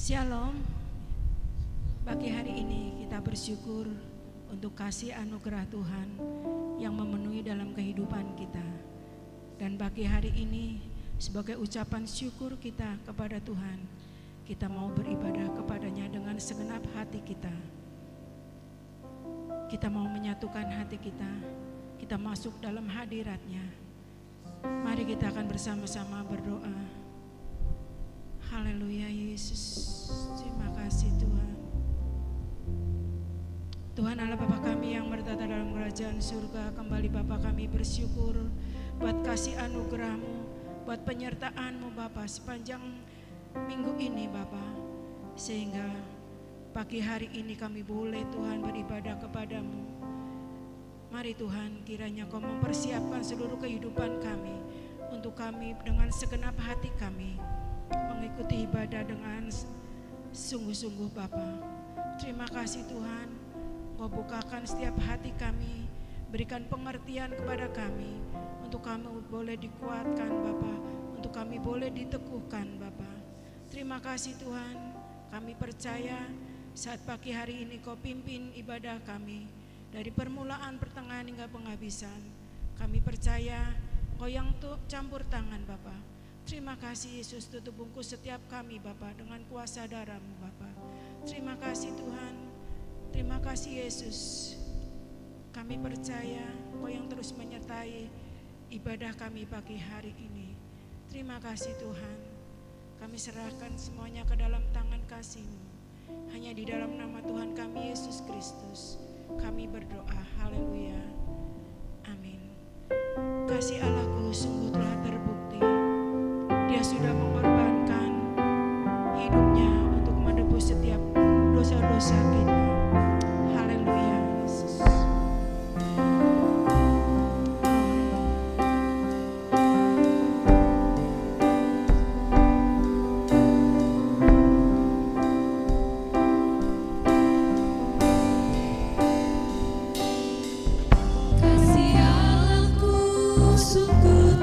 Shalom. Pagi hari ini kita bersyukur untuk kasih anugerah Tuhan yang memenuhi dalam kehidupan kita. Dan pagi hari ini sebagai ucapan syukur kita kepada Tuhan, kita mau beribadah kepadanya dengan segenap hati kita. Kita mau menyatukan hati kita masuk dalam hadiratnya. Mari kita akan bersama-sama berdoa. Haleluya Yesus, terima kasih Tuhan. Tuhan Allah Bapa kami yang bertata dalam kerajaan surga, kembali Bapa kami bersyukur buat kasih anugerah-Mu, buat penyertaan-Mu Bapa sepanjang minggu ini Bapa, sehingga pagi hari ini kami boleh Tuhan beribadah kepadamu. Mari Tuhan, kiranya Kau mempersiapkan seluruh kehidupan kami, untuk kami dengan segenap hati kami mengikuti ibadah dengan sungguh-sungguh Bapa. Terima kasih Tuhan, Kau bukakan setiap hati kami, berikan pengertian kepada kami, untuk kami boleh dikuatkan Bapa, untuk kami boleh diteguhkan Bapa. Terima kasih Tuhan, kami percaya saat pagi hari ini Kau pimpin ibadah kami dari permulaan, pertengahan hingga penghabisan. Kami percaya Kau yang campur tangan Bapa. Terima kasih Yesus, tutup bungkus setiap kami Bapa dengan kuasa darah-Mu Bapa. Terima kasih Tuhan, terima kasih Yesus. Kami percaya Kau yang terus menyertai ibadah kami pagi hari ini. Terima kasih Tuhan, kami serahkan semuanya ke dalam tangan kasih-Mu. Hanya di dalam nama Tuhan kami Yesus Kristus kami berdoa, haleluya, amin. Kasih Allahku sungguh telah terbukti. Dia sudah mengorbankan hidupnya untuk menebus setiap dosa-dosa kita. Haleluya Yesus. Bersyukur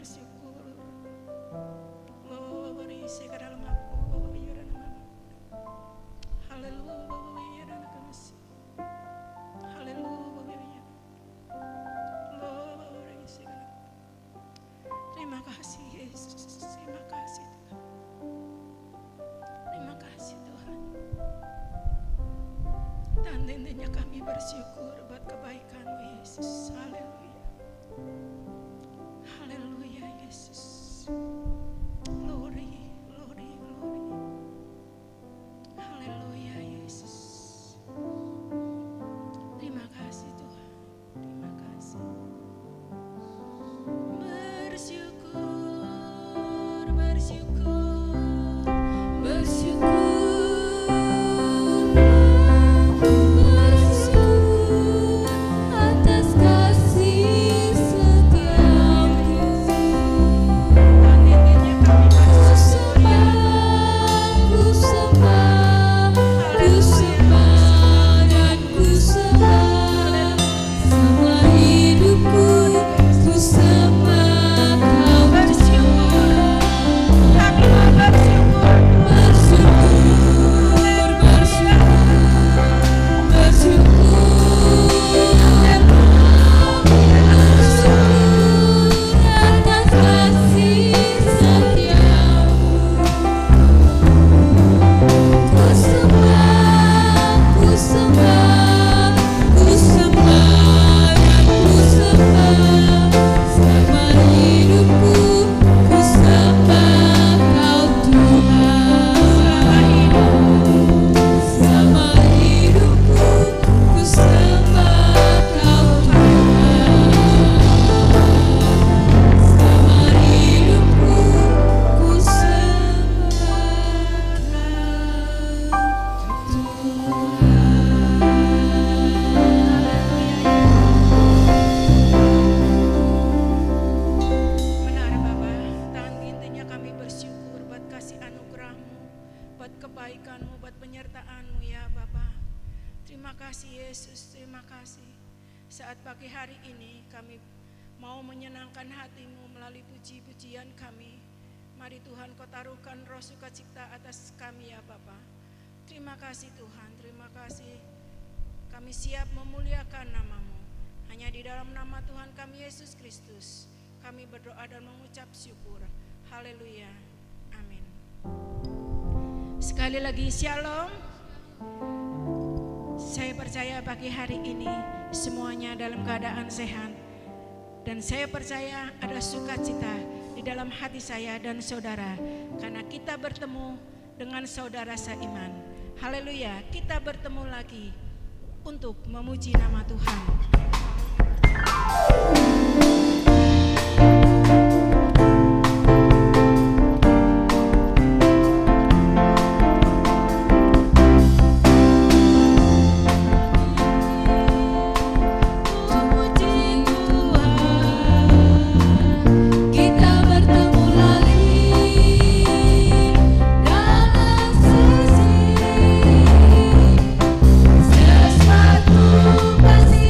bersyukur. Bapak berisi ke dalam aku. Haleluya dan kasih. Haleluya. Bapak berisi ke dalam. Terima kasih Yesus. Terima kasih Tuhan. Terima kasih Tuhan. Dan intinya kami bersyukur buat kebaikan-Mu Yesus. Haleluya. Haleluya Yesus. Glory, glory, glory. Haleluya Yesus. Terima kasih Tuhan. Terima kasih. Bersyukur, bersyukur, bersyukur. Sekali lagi shalom. Saya percaya pagi hari ini semuanya dalam keadaan sehat. Dan saya percaya ada sukacita di dalam hati saya dan saudara. Karena kita bertemu dengan saudara seiman. Haleluya, kita bertemu lagi untuk memuji nama Tuhan. Sesuatu pasti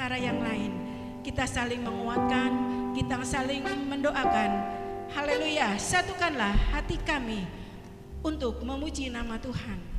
perkara yang lain. Kita saling menguatkan, kita saling mendoakan. Haleluya, satukanlah hati kami untuk memuji nama Tuhan.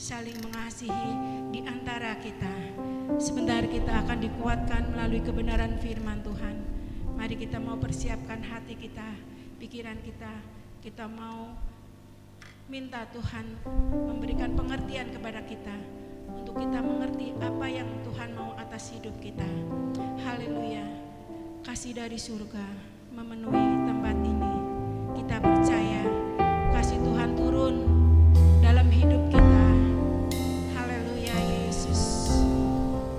Saling mengasihi di antara kita. Sebentar kita akan dikuatkan melalui kebenaran firman Tuhan. Mari kita mau persiapkan hati kita, pikiran kita. Kita mau minta Tuhan memberikan pengertian kepada kita, untuk kita mengerti apa yang Tuhan mau atas hidup kita. Haleluya. Kasih dari surga memenuhi tempat ini. Kita percaya kasih Tuhan turun dalam hidup kita. Haleluya Yesus.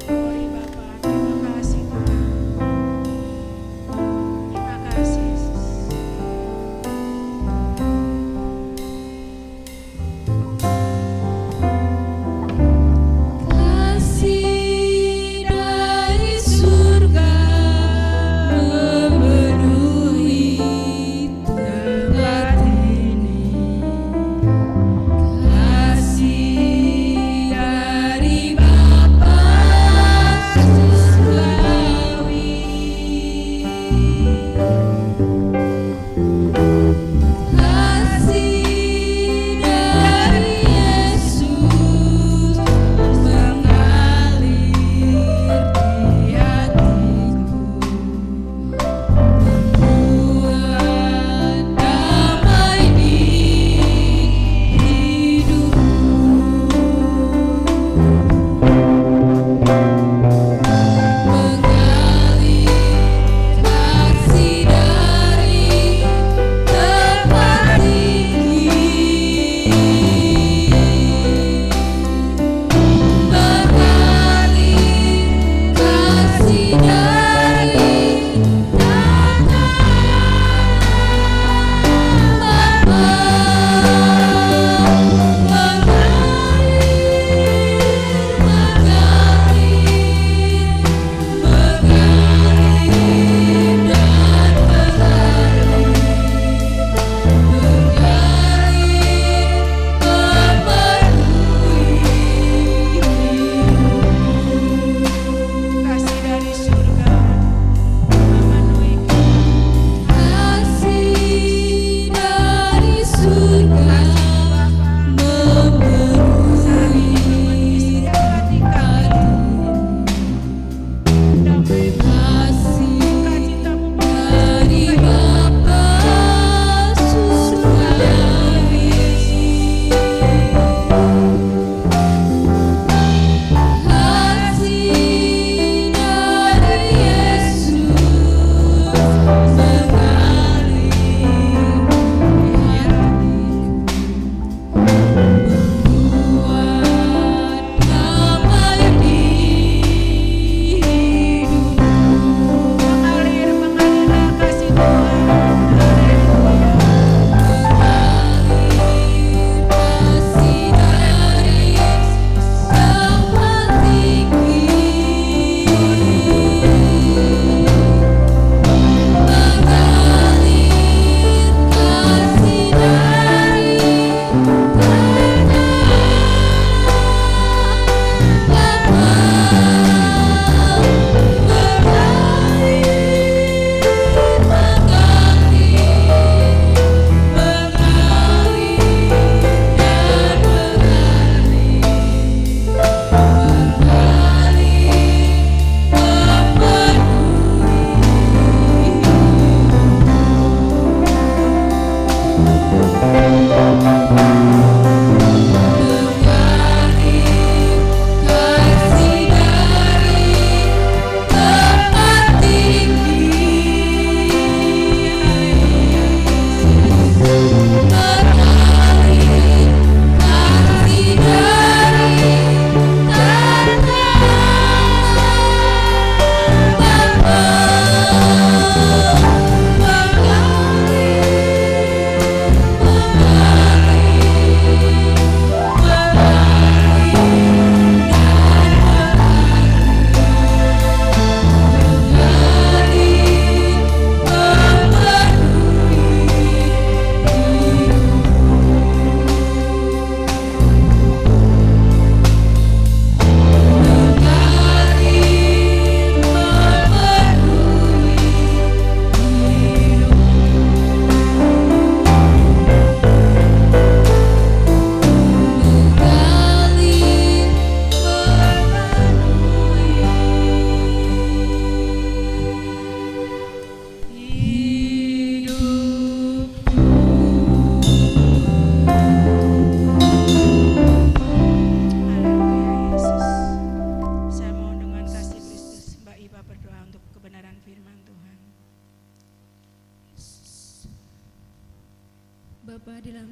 Glory Bapa, terima kasih Tuhan. Terima kasih Yesus. Kasih dari surga memenuhi tempat ini.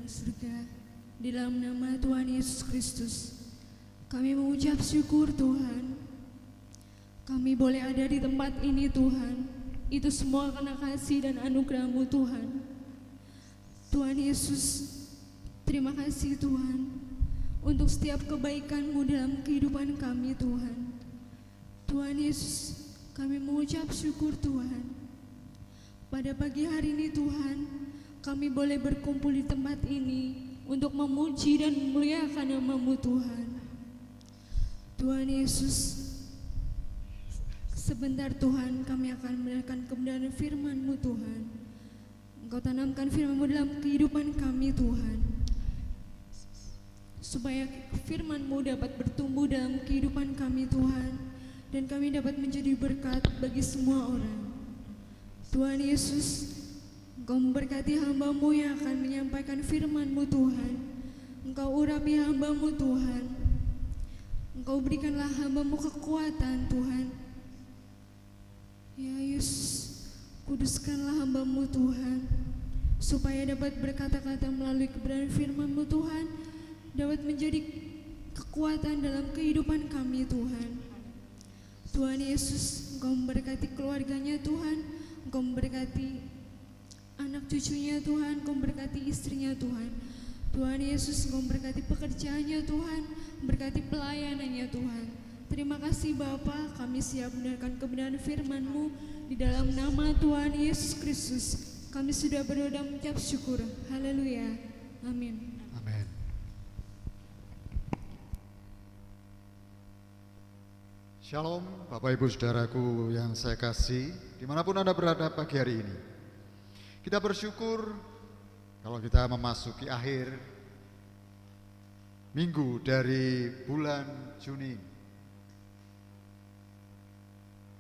kerajaan surga. Di dalam nama Tuhan Yesus Kristus, kami mengucap syukur Tuhan. Kami boleh ada di tempat ini Tuhan. Itu semua karena kasih dan anugerah-Mu Tuhan. Tuhan Yesus, terima kasih Tuhan untuk setiap kebaikan-Mu dalam kehidupan kami Tuhan. Tuhan Yesus, kami mengucap syukur Tuhan. Pada pagi hari ini Tuhan, kami boleh berkumpul di tempat ini untuk memuji dan memuliakan nama-Mu Tuhan. Tuhan Yesus, sebentar Tuhan kami akan mendengarkan kebenaran firman-Mu Tuhan. Engkau tanamkan firman-Mu dalam kehidupan kami Tuhan, supaya firman-Mu dapat bertumbuh dalam kehidupan kami Tuhan, dan kami dapat menjadi berkat bagi semua orang. Tuhan Yesus, Engkau memberkati hamba-Mu yang akan menyampaikan firman-Mu Tuhan. Engkau urapi hamba-Mu Tuhan. Engkau berikanlah hamba-Mu kekuatan Tuhan. Ya Yesus, kuduskanlah hamba-Mu Tuhan, supaya dapat berkata-kata melalui kebenaran firman-Mu Tuhan, dapat menjadi kekuatan dalam kehidupan kami Tuhan. Tuhan Yesus, Engkau memberkati keluarganya Tuhan, Engkau memberkati anak cucunya Tuhan, Engkau memberkati istrinya Tuhan. Tuhan Yesus, Engkau memberkati pekerjaannya Tuhan, memberkati pelayanannya Tuhan. Terima kasih Bapa, kami siap mendengarkan kebenaran firman-Mu. Di dalam nama Tuhan Yesus Kristus, kami sudah berdoa dan mengucap syukur. Haleluya. Amin. Amin. Shalom Bapak Ibu Saudaraku yang saya kasih, dimanapun Anda berada pagi hari ini. Kita bersyukur kalau kita memasuki akhir minggu dari bulan Juni.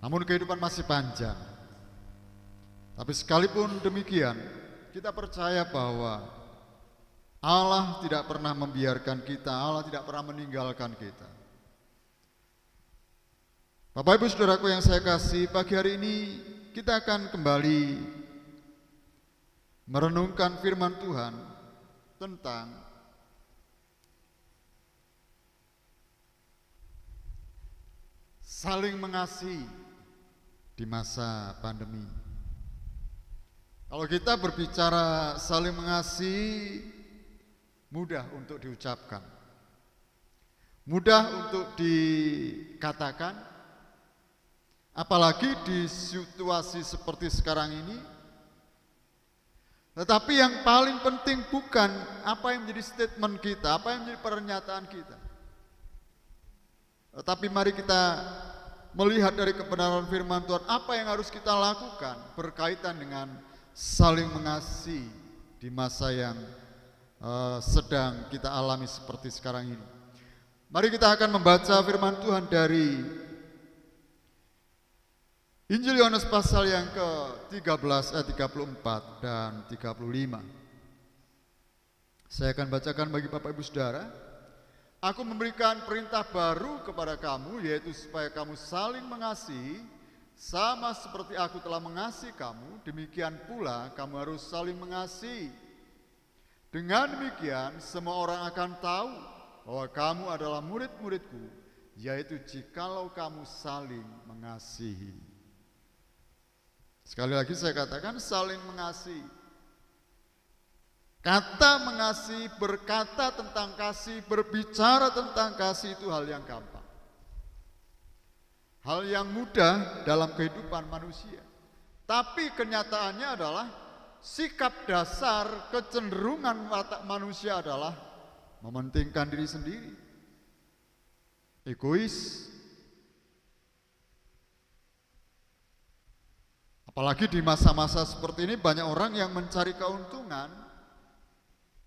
Namun kehidupan masih panjang. Tapi sekalipun demikian, kita percaya bahwa Allah tidak pernah membiarkan kita, Allah tidak pernah meninggalkan kita. Bapak Ibu Saudaraku yang saya kasih, pagi hari ini kita akan kembali merenungkan firman Tuhan tentang saling mengasihi di masa pandemi. Kalau kita berbicara saling mengasihi, mudah untuk diucapkan, mudah untuk dikatakan. Apalagi di situasi seperti sekarang ini. Tetapi yang paling penting bukan apa yang menjadi statement kita, apa yang menjadi pernyataan kita. Tetapi mari kita melihat dari kebenaran firman Tuhan, apa yang harus kita lakukan berkaitan dengan saling mengasihi di masa yang sedang kita alami seperti sekarang ini. Mari kita akan membaca firman Tuhan dari Injil Yohanes pasal yang ke-13 ayat 34 dan 35. Saya akan bacakan bagi Bapak Ibu Saudara. Aku memberikan perintah baru kepada kamu, yaitu supaya kamu saling mengasihi, sama seperti aku telah mengasihi kamu, demikian pula kamu harus saling mengasihi. Dengan demikian semua orang akan tahu bahwa kamu adalah murid-muridku, yaitu jikalau kamu saling mengasihi. Sekali lagi saya katakan saling mengasihi. Kata mengasihi, berkata tentang kasih, berbicara tentang kasih itu hal yang gampang. Hal yang mudah dalam kehidupan manusia. Tapi kenyataannya adalah sikap dasar kecenderungan watak manusia adalah mementingkan diri sendiri. Egois. Apalagi di masa-masa seperti ini banyak orang yang mencari keuntungan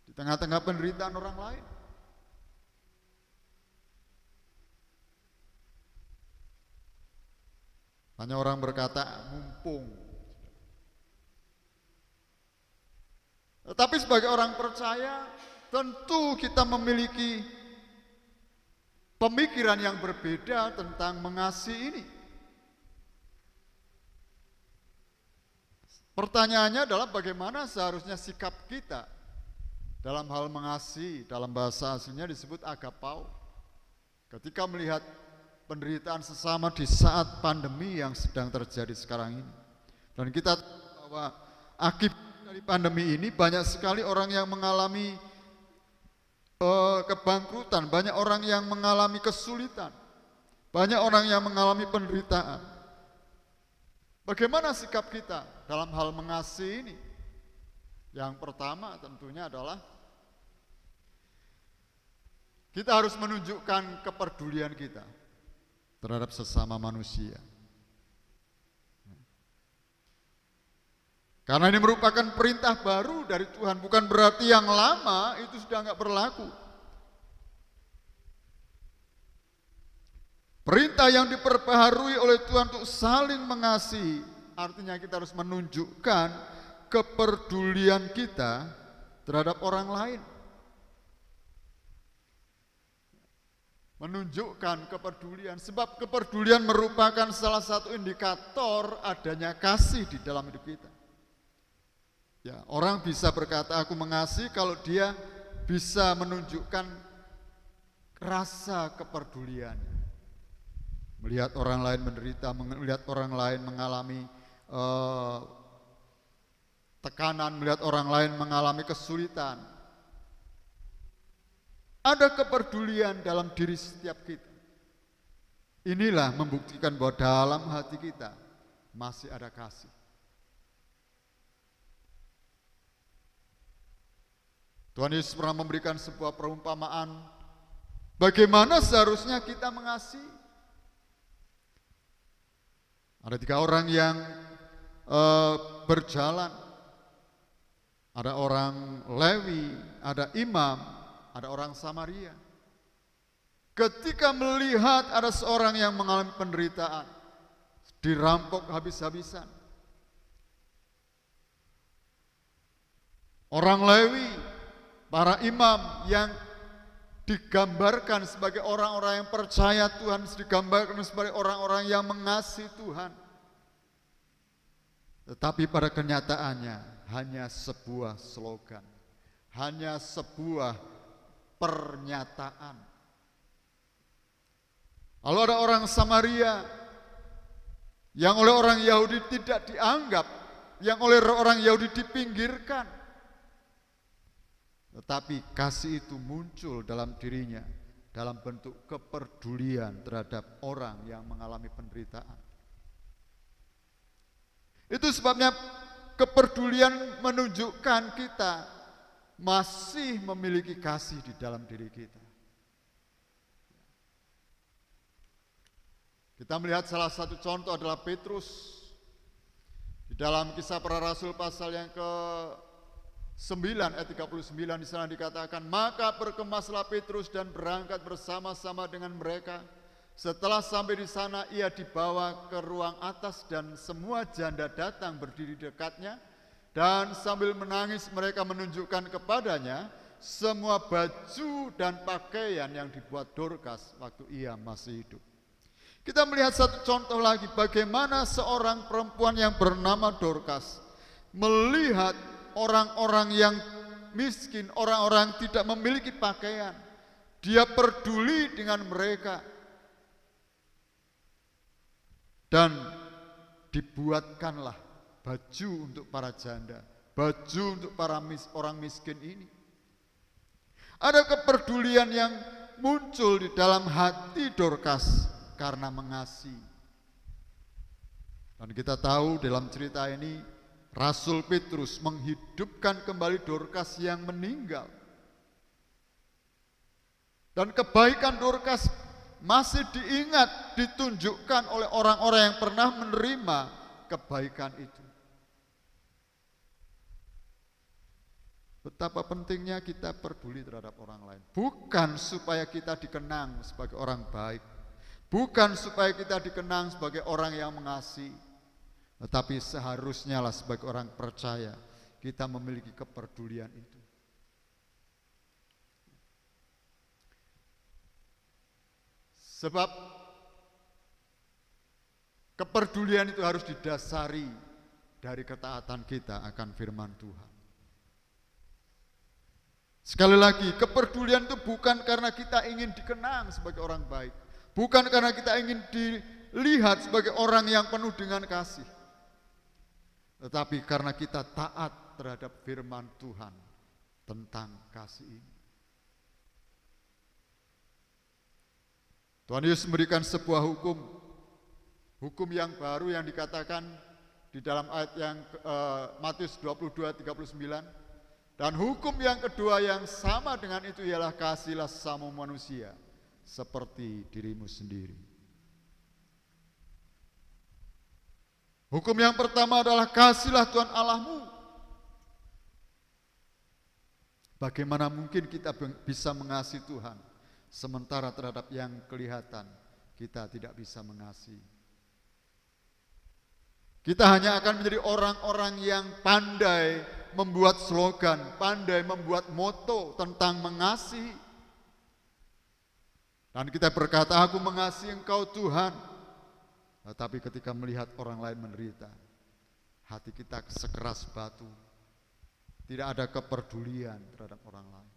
di tengah-tengah penderitaan orang lain. Banyak orang berkata mumpung. Tetapi sebagai orang percaya tentu kita memiliki pemikiran yang berbeda tentang mengasihi ini. Pertanyaannya adalah bagaimana seharusnya sikap kita dalam hal mengasihi, dalam bahasa aslinya disebut agapao. Ketika melihat penderitaan sesama di saat pandemi yang sedang terjadi sekarang ini. Dan kita tahu bahwa akibat dari pandemi ini banyak sekali orang yang mengalami kebangkrutan, banyak orang yang mengalami kesulitan, banyak orang yang mengalami penderitaan. Bagaimana sikap kita dalam hal mengasihi ini? Yang pertama tentunya adalah kita harus menunjukkan kepedulian kita terhadap sesama manusia. Karena ini merupakan perintah baru dari Tuhan, bukan berarti yang lama itu sudah enggak berlaku. Perintah yang diperbaharui oleh Tuhan untuk saling mengasihi, artinya kita harus menunjukkan kepedulian kita terhadap orang lain. Menunjukkan kepedulian, sebab kepedulian merupakan salah satu indikator adanya kasih di dalam hidup kita. Ya, orang bisa berkata aku mengasihi kalau dia bisa menunjukkan rasa kepedulian. Melihat orang lain menderita, melihat orang lain mengalami tekanan, melihat orang lain mengalami kesulitan. Ada kepedulian dalam diri setiap kita. Inilah membuktikan bahwa dalam hati kita masih ada kasih. Tuhan Yesus pernah memberikan sebuah perumpamaan bagaimana seharusnya kita mengasihi. Ada 3 orang yang berjalan. Ada orang Lewi, ada imam, ada orang Samaria. Ketika melihat ada seorang yang mengalami penderitaan, dirampok habis-habisan. Orang Lewi, para imam yang digambarkan sebagai orang-orang yang percaya Tuhan, digambarkan sebagai orang-orang yang mengasihi Tuhan. Tetapi pada kenyataannya hanya sebuah slogan, hanya sebuah pernyataan. Lalu ada orang Samaria yang oleh orang Yahudi tidak dianggap, yang oleh orang Yahudi dipinggirkan. Tetapi kasih itu muncul dalam dirinya dalam bentuk kepedulian terhadap orang yang mengalami penderitaan. Itu sebabnya kepedulian menunjukkan kita masih memiliki kasih di dalam diri kita. Kita melihat salah satu contoh adalah Petrus. Di dalam Kisah Para Rasul pasal yang ke-9 ayat 39 di sana dikatakan, maka berkemaslah Petrus dan berangkat bersama-sama dengan mereka. Setelah sampai di sana ia dibawa ke ruang atas dan semua janda datang berdiri dekatnya, dan sambil menangis mereka menunjukkan kepadanya semua baju dan pakaian yang dibuat Dorcas waktu ia masih hidup. Kita melihat satu contoh lagi bagaimana seorang perempuan yang bernama Dorcas melihat orang-orang yang miskin, orang-orang tidak memiliki pakaian. Dia peduli dengan mereka. Dan dibuatkanlah baju untuk para janda, baju untuk para orang miskin ini. Ada kepedulian yang muncul di dalam hati Dorcas karena mengasihi. Dan kita tahu dalam cerita ini Rasul Petrus menghidupkan kembali Dorcas yang meninggal. Dan kebaikan Dorcas masih diingat, ditunjukkan oleh orang-orang yang pernah menerima kebaikan itu. Betapa pentingnya kita peduli terhadap orang lain. Bukan supaya kita dikenang sebagai orang baik, bukan supaya kita dikenang sebagai orang yang mengasihi, tetapi seharusnya lah sebagai orang percaya kita memiliki kepedulian itu. Sebab kepedulian itu harus didasari dari ketaatan kita akan firman Tuhan. Sekali lagi, kepedulian itu bukan karena kita ingin dikenang sebagai orang baik, bukan karena kita ingin dilihat sebagai orang yang penuh dengan kasih, tetapi karena kita taat terhadap firman Tuhan tentang kasih ini. Tuhan Yesus memberikan sebuah hukum yang baru yang dikatakan di dalam ayat yang Matius 22:39. Dan hukum yang kedua yang sama dengan itu ialah kasihilah sesama manusia seperti dirimu sendiri. Hukum yang pertama adalah kasihilah Tuhan Allahmu. Bagaimana mungkin kita bisa mengasihi Tuhan sementara terhadap yang kelihatan kita tidak bisa mengasihi? Kita hanya akan menjadi orang-orang yang pandai membuat slogan, pandai membuat moto tentang mengasihi. Dan kita berkata, aku mengasihi Engkau Tuhan. Tetapi ketika melihat orang lain menderita, hati kita sekeras batu. Tidak ada kepedulian terhadap orang lain.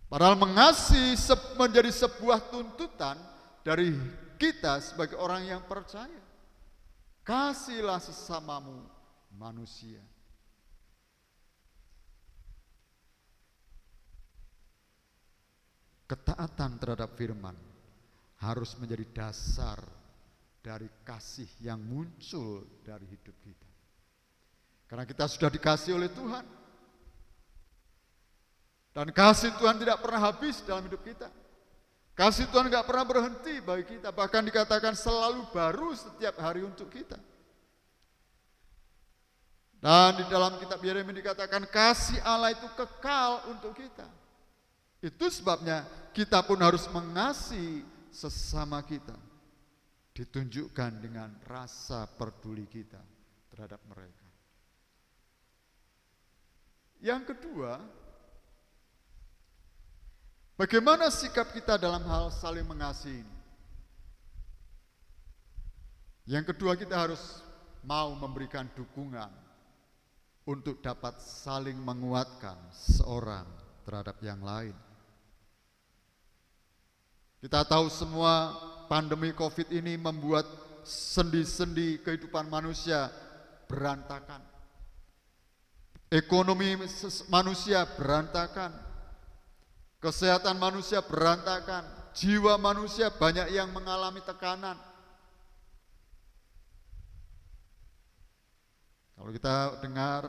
Padahal mengasihi menjadi sebuah tuntutan dari kita sebagai orang yang percaya. Kasihilah sesamamu manusia. Ketaatan terhadap firman harus menjadi dasar dari kasih yang muncul dari hidup kita. Karena kita sudah dikasihi oleh Tuhan. Dan kasih Tuhan tidak pernah habis dalam hidup kita. Kasih Tuhan tidak pernah berhenti bagi kita. Bahkan dikatakan selalu baru setiap hari untuk kita. Dan di dalam kitab Yeremia dikatakan kasih Allah itu kekal untuk kita. Itu sebabnya kita pun harus mengasihi sesama kita. Ditunjukkan dengan rasa peduli kita terhadap mereka. Yang kedua, bagaimana sikap kita dalam hal saling mengasihi ini? Yang kedua, kita harus mau memberikan dukungan untuk dapat saling menguatkan seorang terhadap yang lain. Kita tahu semua pandemi COVID ini membuat sendi-sendi kehidupan manusia berantakan. Ekonomi manusia berantakan. Kesehatan manusia berantakan. Jiwa manusia banyak yang mengalami tekanan. Kalau kita dengar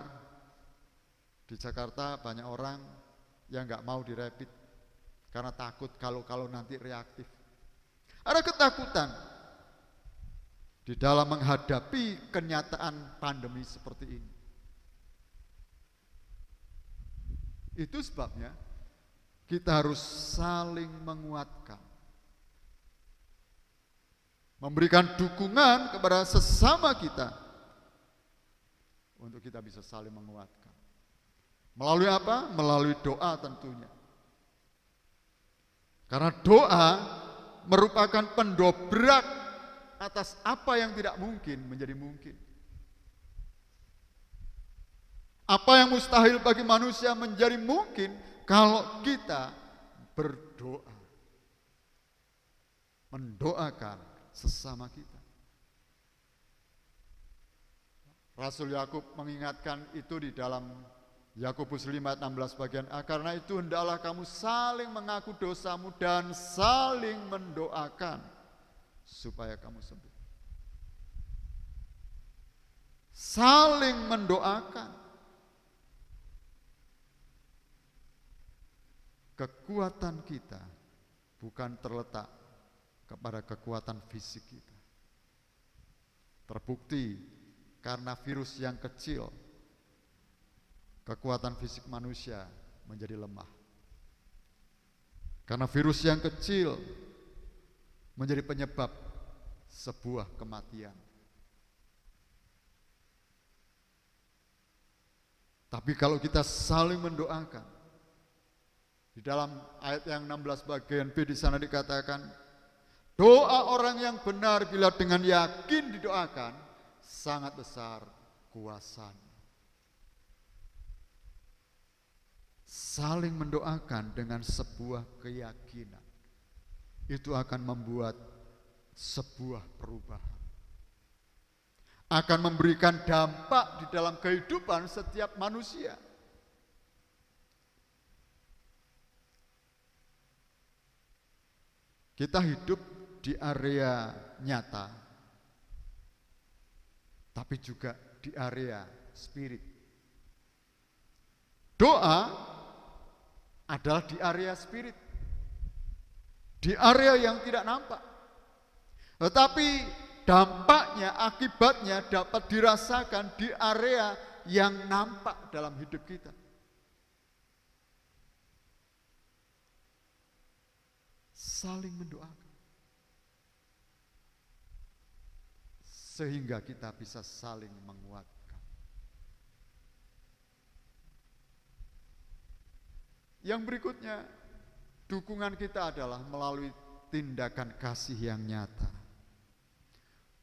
di Jakarta banyak orang yang nggak mau dirapid karena takut kalau nanti reaktif. Ada ketakutan di dalam menghadapi kenyataan pandemi seperti ini. Itu sebabnya kita harus saling menguatkan, memberikan dukungan kepada sesama kita untuk kita bisa saling menguatkan. Melalui apa? Melalui doa tentunya. Karena doa merupakan pendobrak atas apa yang tidak mungkin menjadi mungkin. Apa yang mustahil bagi manusia menjadi mungkin kalau kita berdoa, mendoakan sesama kita. Rasul Yakub mengingatkan itu di dalam Yakobus 5:16 bagian A. Karena itu hendaklah kamu saling mengaku dosamu dan saling mendoakan supaya kamu sembuh. Saling mendoakan. Kekuatan kita bukan terletak kepada kekuatan fisik kita. Terbukti karena virus yang kecil, kekuatan fisik manusia menjadi lemah. Karena virus yang kecil menjadi penyebab sebuah kematian. Tapi kalau kita saling mendoakan, di dalam ayat yang 16 bagian B di sana dikatakan, doa orang yang benar bila dengan yakin didoakan, sangat besar kuasanya. saling mendoakan dengan sebuah keyakinan, itu akan membuat sebuah perubahan, akan memberikan dampak di dalam kehidupan setiap manusia. Kita hidup di area nyata, tapi juga di area spirit. Doa adalah di area spirit, di area yang tidak nampak. Tetapi dampaknya, akibatnya dapat dirasakan di area yang nampak dalam hidup kita. Saling mendoakan, sehingga kita bisa saling menguatkan. Yang berikutnya, dukungan kita adalah melalui tindakan kasih yang nyata.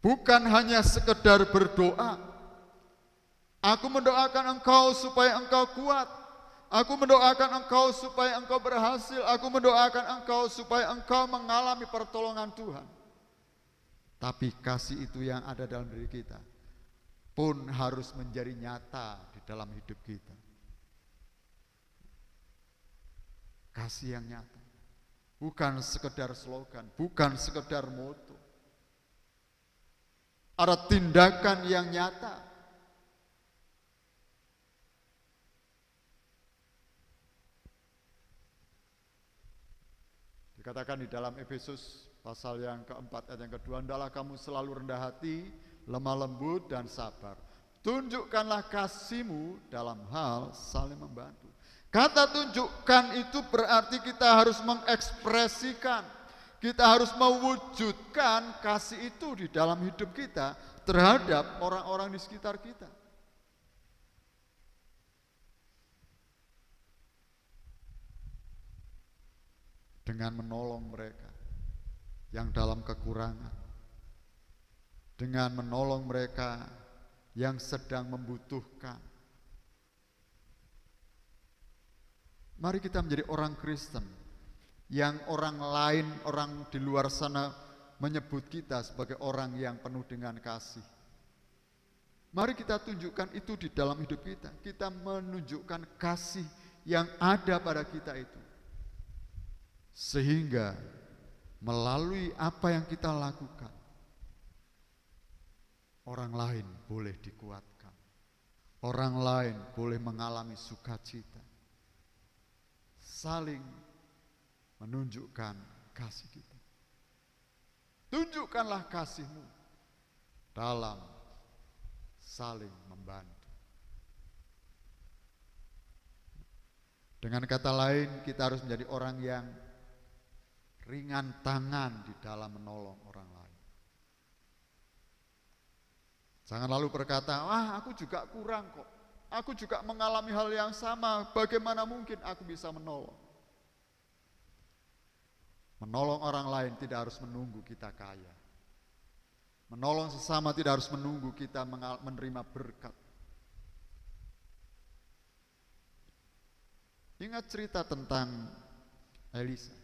Bukan hanya sekedar berdoa, aku mendoakan engkau supaya engkau kuat, aku mendoakan engkau supaya engkau berhasil, aku mendoakan engkau supaya engkau mengalami pertolongan Tuhan. Tapi kasih itu yang ada dalam diri kita pun harus menjadi nyata di dalam hidup kita. Kasih yang nyata, bukan sekedar slogan, bukan sekedar moto. Ada tindakan yang nyata. Dikatakan di dalam Efesus pasal yang keempat ayat yang kedua, hendaklah kamu selalu rendah hati, lemah lembut dan sabar. Tunjukkanlah kasihmu dalam hal saling membantu. Kata tunjukkan itu berarti kita harus mengekspresikan, kita harus mewujudkan kasih itu di dalam hidup kita terhadap orang-orang di sekitar kita. Dengan menolong mereka yang dalam kekurangan, dengan menolong mereka yang sedang membutuhkan. Mari kita menjadi orang Kristen yang orang lain, orang di luar sana menyebut kita sebagai orang yang penuh dengan kasih. Mari kita tunjukkan itu di dalam hidup kita. Kita menunjukkan kasih yang ada pada kita itu. Sehingga melalui apa yang kita lakukan, orang lain boleh dikuatkan, orang lain boleh mengalami sukacita, saling menunjukkan kasih kita. Tunjukkanlah kasih-Mu dalam saling membantu. Dengan kata lain, kita harus menjadi orang yang ringan tangan di dalam menolong orang lain. Jangan lalu berkata, wah aku juga kurang kok, aku juga mengalami hal yang sama, bagaimana mungkin aku bisa menolong? Menolong orang lain tidak harus menunggu kita kaya. Menolong sesama tidak harus menunggu kita menerima berkat. Ingat cerita tentang Elisa,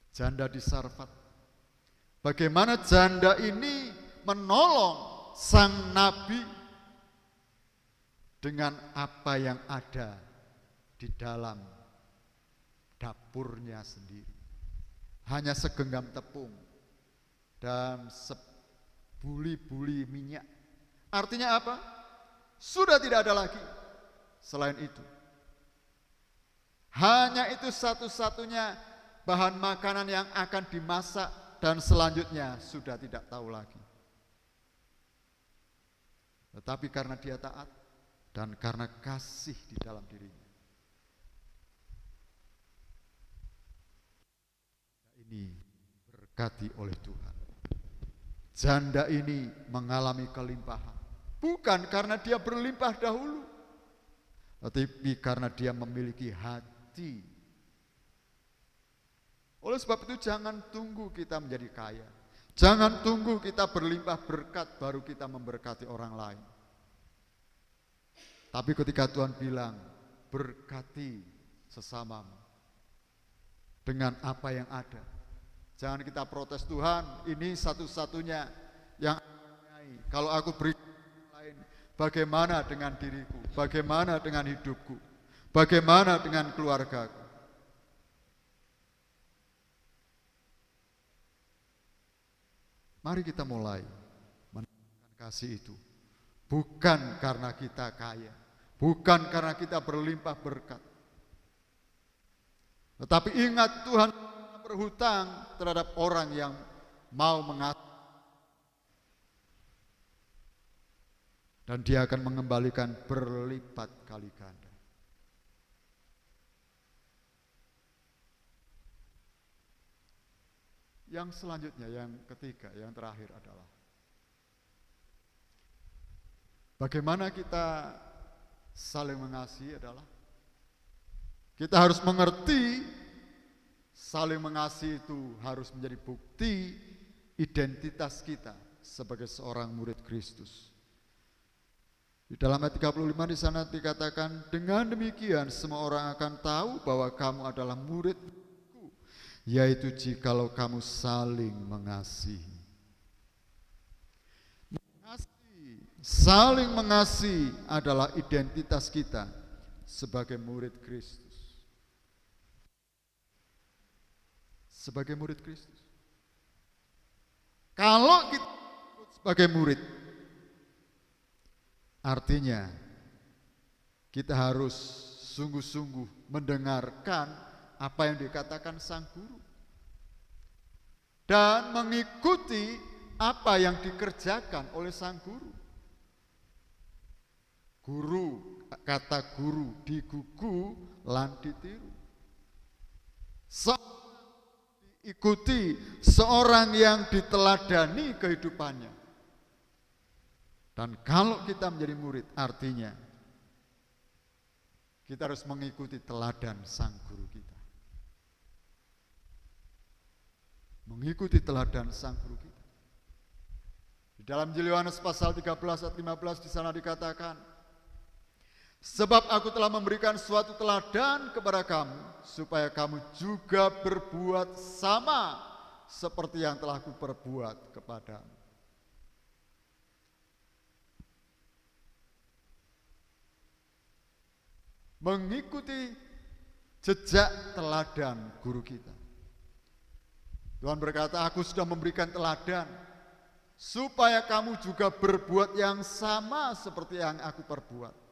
janda di Sarfat. Bagaimana janda ini menolong sang nabi dengan apa yang ada di dalam dapurnya sendiri. Hanya segenggam tepung dan sebuli-buli minyak. Artinya apa? Sudah tidak ada lagi selain itu. Hanya itu satu-satunya bahan makanan yang akan dimasak dan selanjutnya sudah tidak tahu lagi. Tetapi karena dia taat dan karena kasih di dalam dirinya, ini berkati oleh Tuhan. Janda ini mengalami kelimpahan, bukan karena dia berlimpah dahulu, tetapi karena dia memiliki hati. Oleh sebab itu jangan tunggu kita menjadi kaya, jangan tunggu kita berlimpah berkat baru kita memberkati orang lain. Tapi ketika Tuhan bilang, berkati sesamamu dengan apa yang ada. Jangan kita protes, Tuhan ini satu-satunya yang kalau aku beri lain, bagaimana dengan diriku, bagaimana dengan hidupku, bagaimana dengan keluargaku. Mari kita mulai menunjukkan kasih itu, bukan karena kita kaya, bukan karena kita berlimpah berkat, tetapi ingat Tuhan berhutang terhadap orang yang mau mengasihi, dan Dia akan mengembalikan berlipat kali ganda. Yang selanjutnya, yang ketiga, yang terakhir adalah bagaimana kita saling mengasihi adalah kita harus mengerti saling mengasihi itu harus menjadi bukti identitas kita sebagai seorang murid Kristus. Di dalam ayat 35 di sana dikatakan, dengan demikian semua orang akan tahu bahwa kamu adalah murid, yaitu jikalau kamu saling mengasihi. Saling mengasihi adalah identitas kita sebagai murid Kristus. Sebagai murid Kristus. Kalau kita sebagai murid, artinya kita harus sungguh-sungguh mendengarkan apa yang dikatakan sang guru dan mengikuti apa yang dikerjakan oleh sang guru. Guru, kata guru, digugu lan ditiru. Diikuti seorang yang diteladani kehidupannya. Dan kalau kita menjadi murid, artinya kita harus mengikuti teladan sang guru kita. Mengikuti teladan sang guru kita. Di dalam Injil Yohanes pasal 13 ayat 15 di sana dikatakan, sebab aku telah memberikan suatu teladan kepada kamu, supaya kamu juga berbuat sama seperti yang telah kuperbuat kepadamu. Mengikuti jejak teladan guru kita. Tuhan berkata, aku sudah memberikan teladan supaya kamu juga berbuat yang sama seperti yang aku perbuat.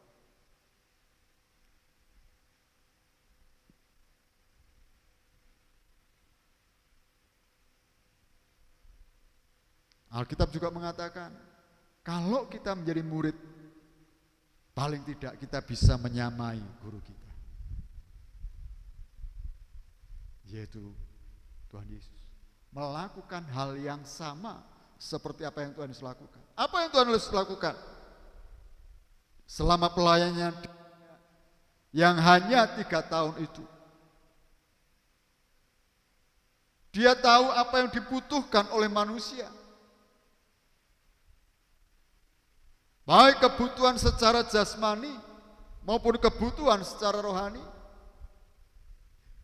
Alkitab juga mengatakan, kalau kita menjadi murid, paling tidak kita bisa menyamai guru kita, yaitu Tuhan Yesus. Melakukan hal yang sama seperti apa yang Tuhan Yesus lakukan. Apa yang Tuhan Yesus lakukan? Selama pelayanannya yang hanya 3 tahun itu, Dia tahu apa yang dibutuhkan oleh manusia. Baik kebutuhan secara jasmani maupun kebutuhan secara rohani.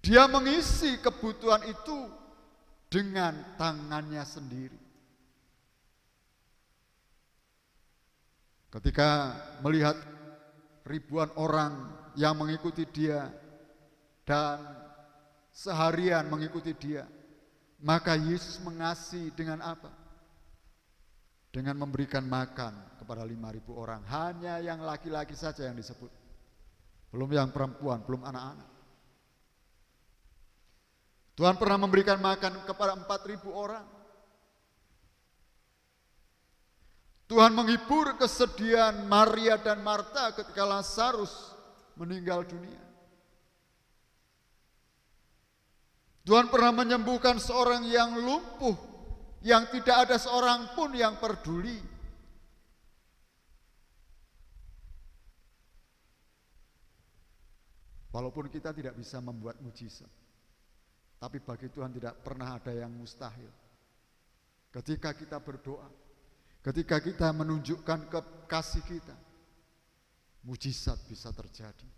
Dia mengisi kebutuhan itu dengan tangannya sendiri. Ketika melihat ribuan orang yang mengikuti dia dan seharian mengikuti dia, maka Yesus mengasihi dengan apa? Dengan memberikan makan kepada 5.000 orang. Hanya yang laki-laki saja yang disebut, belum yang perempuan, belum anak-anak. Tuhan pernah memberikan makan kepada 4.000 orang. Tuhan menghibur kesedihan Maria dan Marta ketika Lazarus meninggal dunia. Tuhan pernah menyembuhkan seorang yang lumpuh, yang tidak ada seorang pun yang peduli. Walaupun kita tidak bisa membuat mujizat, tapi bagi Tuhan tidak pernah ada yang mustahil. Ketika kita berdoa, ketika kita menunjukkan kasih kita, mujizat bisa terjadi.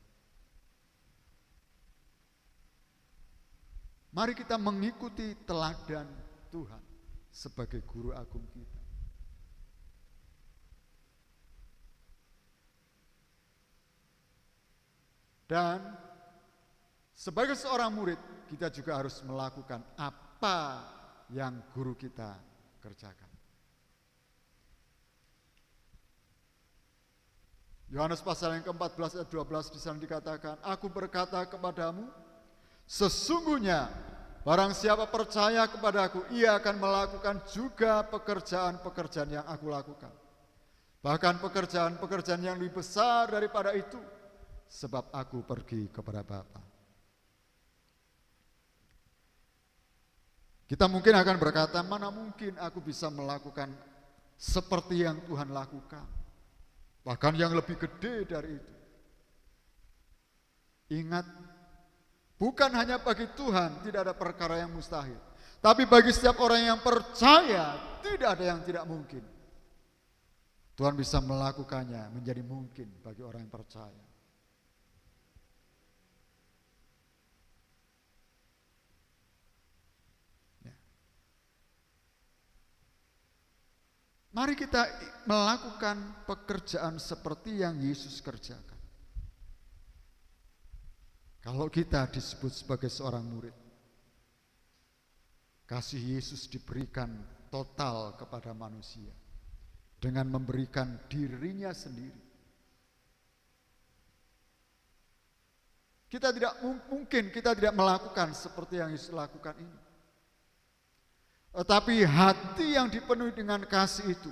Mari kita mengikuti teladan Tuhan sebagai guru agung kita. Dan sebagai seorang murid, kita juga harus melakukan apa yang guru kita kerjakan. Yohanes pasal yang ke-14 ayat 12 di sana dikatakan, aku berkata kepadamu, sesungguhnya barang siapa percaya kepadaku, ia akan melakukan juga pekerjaan-pekerjaan yang aku lakukan. Bahkan pekerjaan-pekerjaan yang lebih besar daripada itu, sebab aku pergi kepada Bapa. Kita mungkin akan berkata, mana mungkin aku bisa melakukan seperti yang Tuhan lakukan, bahkan yang lebih gede dari itu. Ingat, bukan hanya bagi Tuhan tidak ada perkara yang mustahil, tapi bagi setiap orang yang percaya tidak ada yang tidak mungkin. Tuhan bisa melakukannya menjadi mungkin bagi orang yang percaya. Mari kita melakukan pekerjaan seperti yang Yesus kerjakan. Kalau kita disebut sebagai seorang murid, kasih Yesus diberikan total kepada manusia dengan memberikan dirinya sendiri. Kita tidak melakukan seperti yang Yesus lakukan ini. Tetapi hati yang dipenuhi dengan kasih itu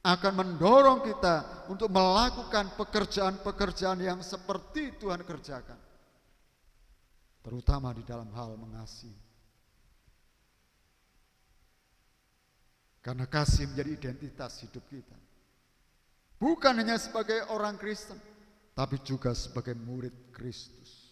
akan mendorong kita untuk melakukan pekerjaan-pekerjaan yang seperti Tuhan kerjakan. Terutama di dalam hal mengasihi. Karena kasih menjadi identitas hidup kita. Bukan hanya sebagai orang Kristen, tapi juga sebagai murid Kristus.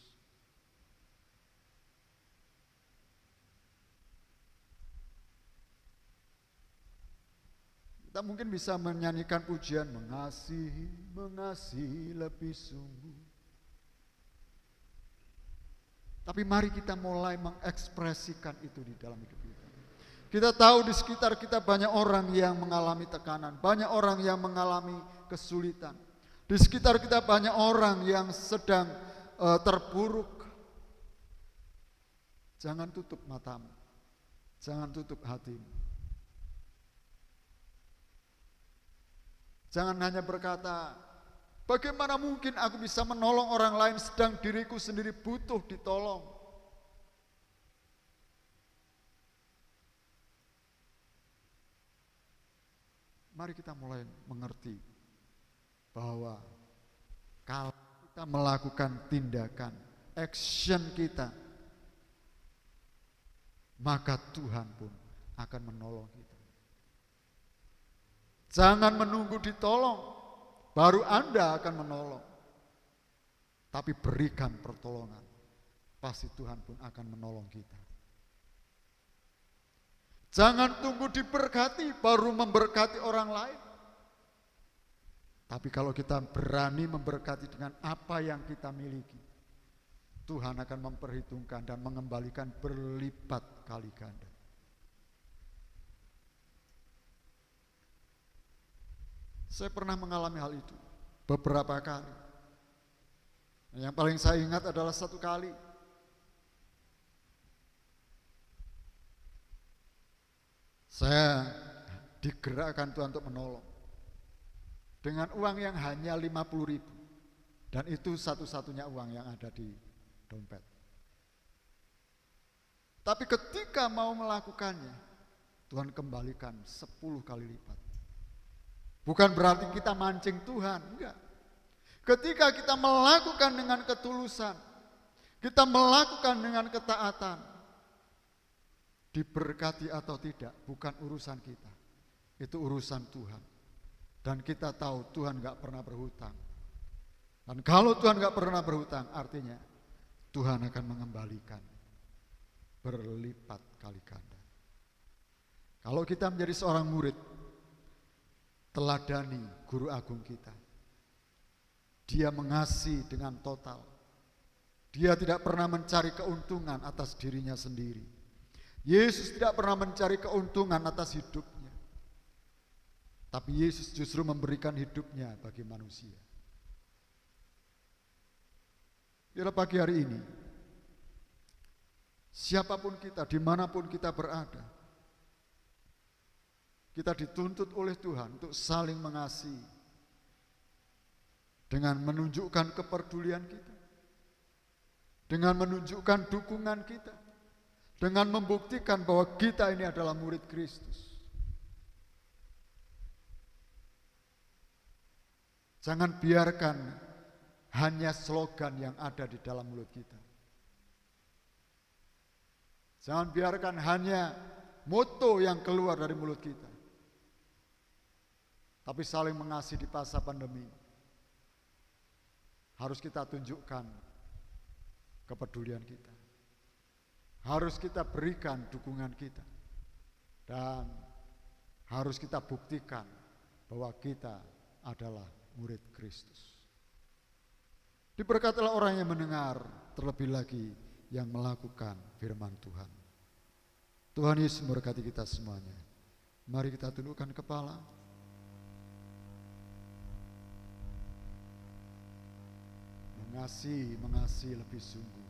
Kita mungkin bisa menyanyikan pujian, mengasihi, mengasihi lebih sungguh. Tapi mari kita mulai mengekspresikan itu di dalam hidup kita. Kita tahu di sekitar kita banyak orang yang mengalami tekanan, banyak orang yang mengalami kesulitan. Di sekitar kita banyak orang yang sedang terpuruk. Jangan tutup matamu, jangan tutup hatimu. Jangan hanya berkata, bagaimana mungkin aku bisa menolong orang lain sedang diriku sendiri butuh ditolong. Mari kita mulai mengerti bahwa kalau kita melakukan tindakan, action kita, maka Tuhan pun akan menolong kita. Jangan menunggu ditolong, baru Anda akan menolong. Tapi berikan pertolongan, pasti Tuhan pun akan menolong kita. Jangan tunggu diberkati, baru memberkati orang lain. Tapi kalau kita berani memberkati dengan apa yang kita miliki, Tuhan akan memperhitungkan dan mengembalikan berlipat kali ganda. Saya pernah mengalami hal itu beberapa kali. Yang paling saya ingat adalah satu kali. Saya digerakkan Tuhan untuk menolong. Dengan uang yang hanya 50.000. Dan itu satu-satunya uang yang ada di dompet. Tapi ketika mau melakukannya, Tuhan kembalikan 10 kali lipat. Bukan berarti kita mancing Tuhan, enggak. Ketika kita melakukan dengan ketulusan, kita melakukan dengan ketaatan, diberkati atau tidak bukan urusan kita, itu urusan Tuhan. Dan kita tahu Tuhan enggak pernah berhutang. Dan kalau Tuhan enggak pernah berhutang, artinya Tuhan akan mengembalikan berlipat kali ganda. Kalau kita menjadi seorang murid, teladani guru agung kita. Dia mengasihi dengan total. Dia tidak pernah mencari keuntungan atas dirinya sendiri. Yesus tidak pernah mencari keuntungan atas hidupnya. Tapi Yesus justru memberikan hidupnya bagi manusia. Biarlah pagi hari ini, siapapun kita, dimanapun kita berada, kita dituntut oleh Tuhan untuk saling mengasihi dengan menunjukkan kepedulian kita, dengan menunjukkan dukungan kita, dengan membuktikan bahwa kita ini adalah murid Kristus. Jangan biarkan hanya slogan yang ada di dalam mulut kita. Jangan biarkan hanya moto yang keluar dari mulut kita. Tapi saling mengasihi di masa pandemi. Harus kita tunjukkan kepedulian kita. Harus kita berikan dukungan kita. Dan harus kita buktikan bahwa kita adalah murid Kristus. Diberkatilah orang yang mendengar, terlebih lagi yang melakukan firman Tuhan. Tuhan Yesus memberkati kita semuanya. Mari kita tundukkan kepala. Mengasihi lebih sungguh.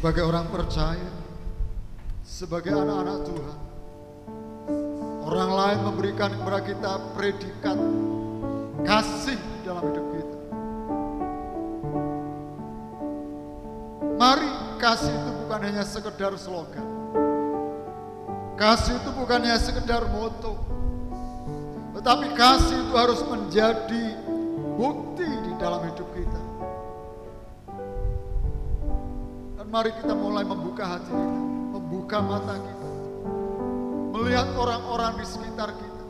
Sebagai orang percaya, sebagai anak-anak Tuhan, orang lain memberikan kepada kita predikat kasih dalam hidup kita. Mari, kasih itu bukan hanya sekedar slogan. Kasih itu bukan hanya sekedar moto. Tetapi kasih itu harus menjadi bukti di dalam hidup kita. Dan mari kita mulai membuka hati kita, membuka mata kita, melihat orang-orang di sekitar kita.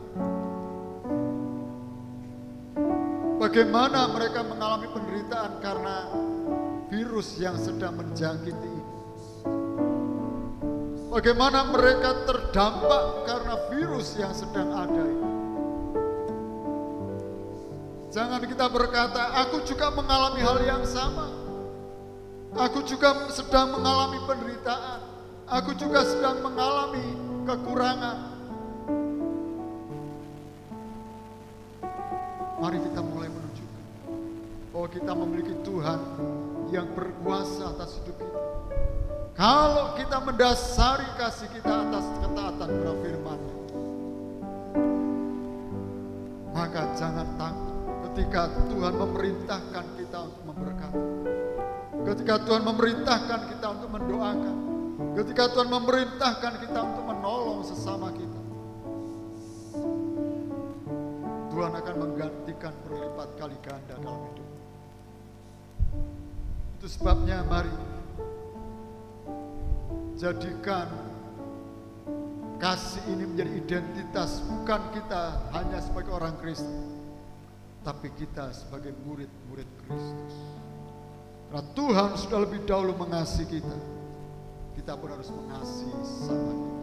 Bagaimana mereka mengalami penderitaan karena virus yang sedang menjangkiti ini. bagaimana mereka terdampak karena virus yang sedang ada ini. Jangan kita berkata, aku juga mengalami hal yang sama. Aku juga sedang mengalami penderitaan. Aku juga sedang mengalami kekurangan. Mari kita mulai menunjukkan bahwa kita memiliki Tuhan yang berkuasa atas hidup kita. Kalau kita mendasari kasih kita atas ketaatan kepada firman-Nya, maka jangan takut ketika Tuhan memerintahkan kita untuk memberkati, ketika Tuhan memerintahkan kita untuk mendoakan, ketika Tuhan memerintahkan kita untuk menolong sesama kita. Tuhan akan menggantikan berlipat kali ganda dalam hidup. Itu sebabnya mari jadikan kasih ini menjadi identitas, bukan kita hanya sebagai orang Kristen, tapi kita sebagai murid-murid Kristus. Karena Tuhan sudah lebih dahulu mengasihi kita, kita pun harus mengasihi sesama kita.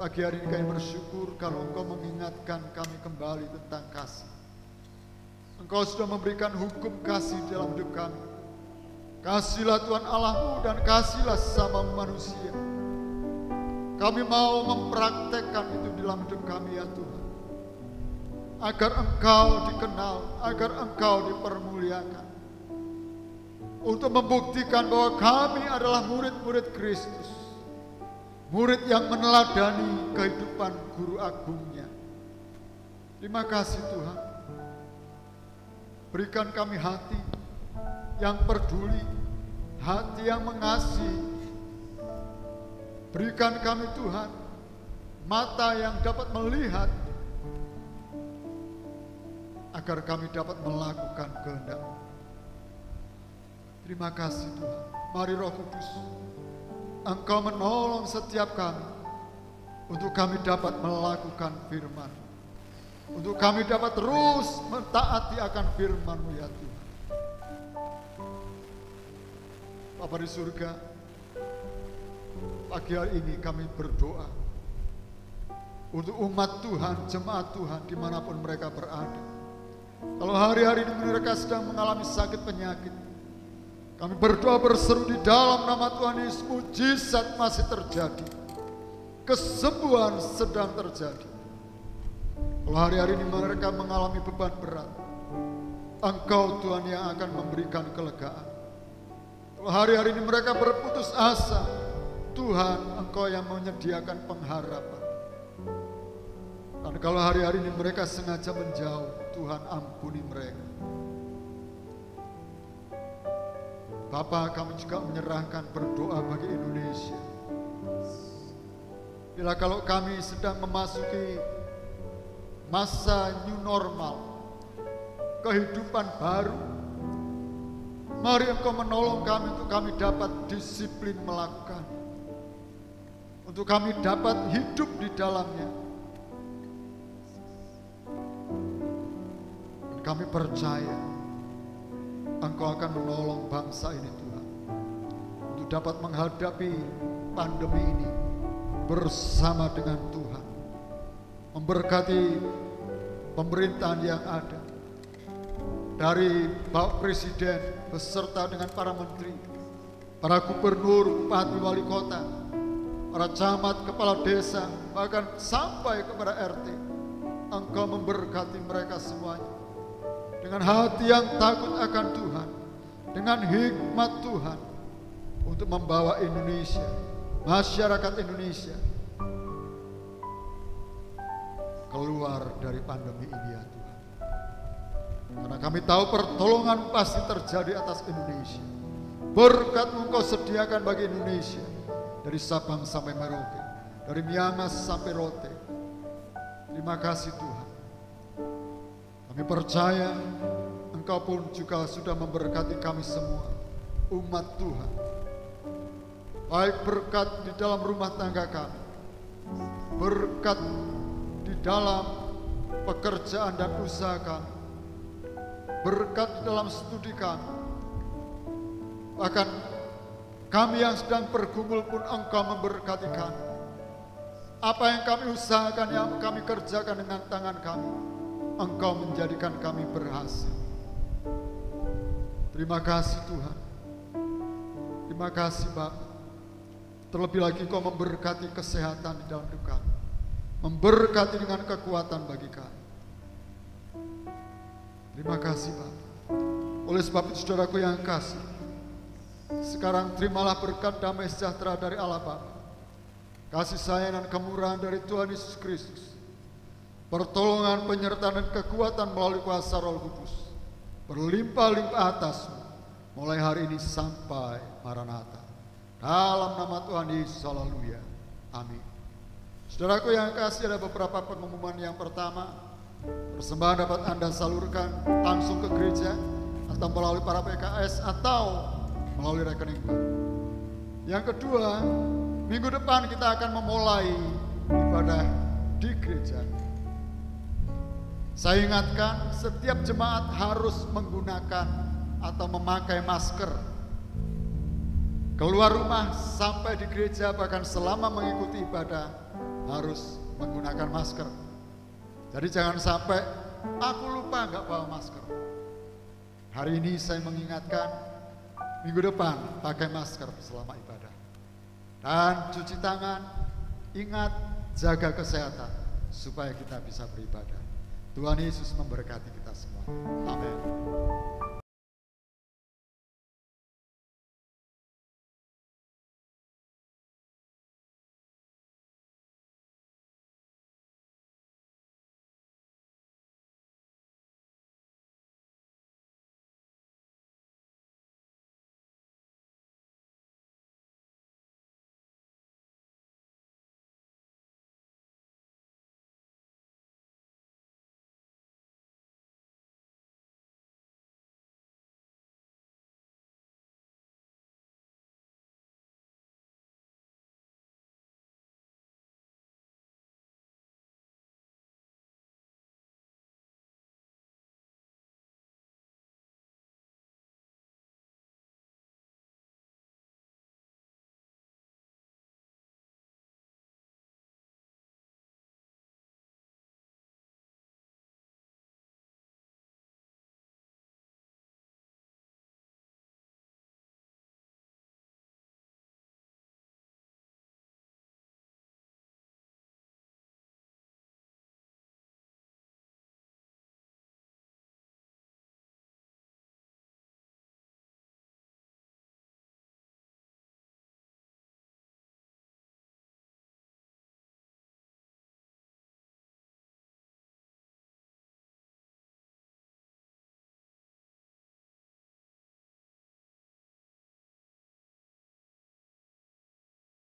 Pagi hari ini kami bersyukur kalau Engkau mengingatkan kami kembali tentang kasih. Engkau sudah memberikan hukum kasih dalam hidup kami. Kasihlah Tuhan Allahmu dan kasihlah sesama manusia. Kami mau mempraktekkan itu dalam hidup kami ya Tuhan. Agar Engkau dikenal, agar Engkau dipermuliakan. Untuk membuktikan bahwa kami adalah murid-murid Kristus. Murid yang meneladani kehidupan guru agungnya. Terima kasih Tuhan. Berikan kami hati yang peduli, hati yang mengasihi. Berikan kami Tuhan mata yang dapat melihat, agar kami dapat melakukan kehendak-Mu. Terima kasih Tuhan. Mari Roh Kudus, Engkau menolong setiap kami untuk kami dapat melakukan firman, untuk kami dapat terus mentaati akan firman-Mu ya Tuhan. Bapa di surga, pagi hari ini kami berdoa untuk umat Tuhan, jemaat Tuhan dimanapun mereka berada. Kalau hari-hari ini mereka sedang mengalami sakit penyakit, kami berdoa berseru di dalam nama Tuhan Yesus, mujizat masih terjadi, kesembuhan sedang terjadi. Kalau hari-hari ini mereka mengalami beban berat, Engkau Tuhan yang akan memberikan kelegaan. Kalau hari-hari ini mereka berputus asa, Tuhan Engkau yang menyediakan pengharapan. Dan kalau hari-hari ini mereka sengaja menjauh, Tuhan ampuni mereka. Bapa, kami juga menyerahkan berdoa bagi Indonesia. Bila kalau kami sedang memasuki masa new normal, kehidupan baru, mari Engkau menolong kami untuk kami dapat disiplin melakukan, untuk kami dapat hidup di dalamnya. Dan kami percaya Engkau akan menolong bangsa ini Tuhan, untuk dapat menghadapi pandemi ini bersama dengan Tuhan. Memberkati pemerintahan yang ada, dari Bapak Presiden beserta dengan para menteri, para gubernur, bupati, wali kota, para camat, kepala desa, bahkan sampai kepada RT. Engkau memberkati mereka semuanya. dengan hati yang takut akan Tuhan, dengan hikmat Tuhan untuk membawa Indonesia, masyarakat Indonesia keluar dari pandemi ini ya Tuhan. Karena kami tahu pertolongan pasti terjadi atas Indonesia. Berkat-Mu Engkau sediakan bagi Indonesia, dari Sabang sampai Merauke, dari Miangas sampai Rote. Terima kasih Tuhan. Kami percaya Engkau pun juga sudah memberkati kami semua, umat Tuhan. Baik berkat di dalam rumah tangga kami, berkat di dalam pekerjaan dan usaha kami, berkat di dalam studi kami, bahkan kami yang sedang bergumul pun Engkau memberkati kami. Apa yang kami usahakan, yang kami kerjakan dengan tangan kami, Engkau menjadikan kami berhasil. Terima kasih Tuhan. Terima kasih Bapak. Terlebih lagi Engkau memberkati kesehatan di dalam hidup kami, memberkati dengan kekuatan bagi kami. Terima kasih Bapak. Oleh sebab itu saudaraku yang kasih, sekarang terimalah berkat damai sejahtera dari Allah Bapa, kasih sayang dan kemurahan dari Tuhan Yesus Kristus, pertolongan, penyertaan dan kekuatan melalui kuasa Roh Kudus berlimpah-limpah atasmu mulai hari ini sampai Maranatha. Dalam nama Tuhan Yesus, haleluya. Amin. Saudaraku yang kasih, ada beberapa pengumuman. Yang pertama, persembahan dapat Anda salurkan langsung ke gereja atau melalui para PKS atau melalui rekening bank. Yang kedua, minggu depan kita akan memulai ibadah di gereja. Saya ingatkan, setiap jemaat harus menggunakan atau memakai masker. Keluar rumah sampai di gereja, bahkan selama mengikuti ibadah harus menggunakan masker. Jadi jangan sampai aku lupa nggak bawa masker. Hari ini saya mengingatkan, minggu depan pakai masker selama ibadah. Dan cuci tangan, ingat jaga kesehatan supaya kita bisa beribadah. Tuhan Yesus memberkati kita semua. Amin.